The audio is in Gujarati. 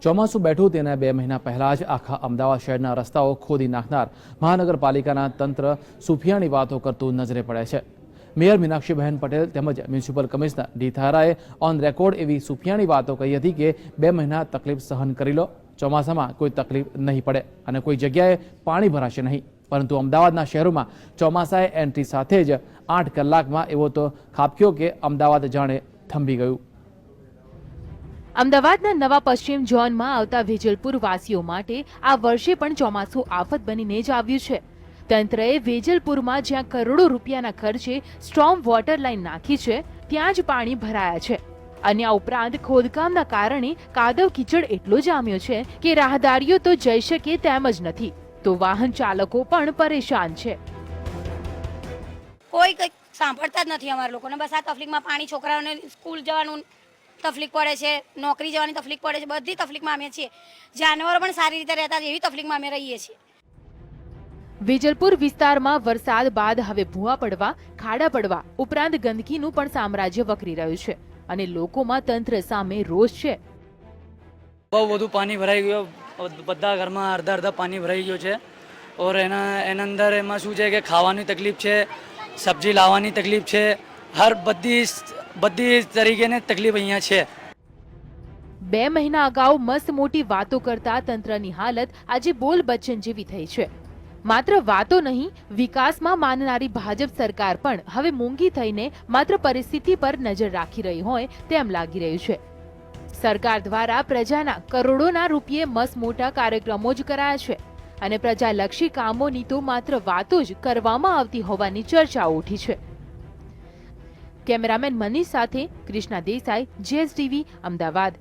ચોમાસું બેઠું તેના 2 મહિના પહેલા જ આખા અમદાવાદ શહેરના રસ્તાઓ ખોદી નાખનાર મહાનગરપાલિકાના તંત્ર સુફિયાણી વાતો કરતું નજરે પડે છે। મેયર મીનાક્ષીબહેન પટેલ તેમજ મ્યુનિસિપલ કમિશનર ડી થારાએ ઓન રેકોર્ડ એવી સુફિયાણી વાતો કહી હતી કે 2 મહિના તકલીફ સહન કરી લો, ચોમાસામાં કોઈ તકલીફ નહીં પડે અને કોઈ જગ્યાએ પાણી ભરાશે નહીં। પરંતુ અમદાવાદના શહેરોમાં ચોમાસાએ એન્ટ્રી સાથે જ 8 કલાકમાં એવો તો ખાબક્યો કે અમદાવાદ જાણે થંભી ગયું। અમદાવાદના નવા પશ્ચિમ ઝોનમાં આવતા વેજલપુર વાસીઓ માટે આ વર્ષે પણ ચોમાસું આફત બનીને જ આવ્યું છે। તંત્રએ વેજલપુરમાં જ્યાં કરોડો રૂપિયાના ખર્ચે સ્ટ્રોમ વોટર લાઇન નાખી છે ત્યાં જ પાણી ભરાયા છે અને આ ઉપરાંત ખોદકામના કારણે કાદવ કીચડ એટલો જામ્યો છે કે રાહદારીઓ તો જઈ શકે તેમ જ નથી, તો વાહન ચાલકો પણ પરેશાન છે। કોઈ કંઈ સાંભળતા જ નથી અમારા લોકોને। બસ આ તકલીફમાં પાણી, છોકરાઓને સ્કૂલ જવાનું તકલીફ પડે છે, નોકરી જવાની તકલીફ પડે છે, બધી તકલીફમાં અમે છીએ। જાનવરો પણ સારી રીતે રહેતા એવી તકલીફમાં અમે રહીએ છીએ। વેજલપુર વિસ્તારમાં વરસાદ બાદ હવે ભૂવા પડવા, ખાડા પડવા ઉપરાંત ગંદકીનું પણ સામ્રાજ્ય વકરી રહ્યું છે અને લોકોમાં તંત્ર સામે રોષ છે। બહુ બધું પાણી ભરાઈ ગયું, બધા ઘરમાં અડધા પાણી ભરાઈ ગયું છે ઓર એના અંદર એમાં શું છે કે ખાવાની તકલીફ છે, સબ્જી લાવવાની તકલીફ છે, હર બધી તરીકેની તકલીફ અહીંયા છે। 2 મહિના અગાઉ મસ્ત મોટી વાતો કરતા તંત્રની હાલત આજે બોલ બચ્ચન જેવી થઈ છે। માત્ર વાતો નહીં, વિકાસમાં માનનારી ભાજપ સરકાર પણ હવે મૂંગી થઈને માત્ર પરિસ્થિતિ પર નજર રાખી રહી હોય તેમ લાગી રહ્યું છે। સરકાર દ્વારા પ્રજાના કરોડોના રૂપિયે મસ્ત મોટા કાર્યક્રમો જ કરાયા છે અને પ્રજાલક્ષી કામોની તો માત્ર વાતો જ કરવામાં આવતી હોવાની ચર્ચાઓ ઉઠી છે। કેમેરામેન મનીષ સાથે કૃષ્ણા દેસાઈ, GSTV, અમદાવાદ।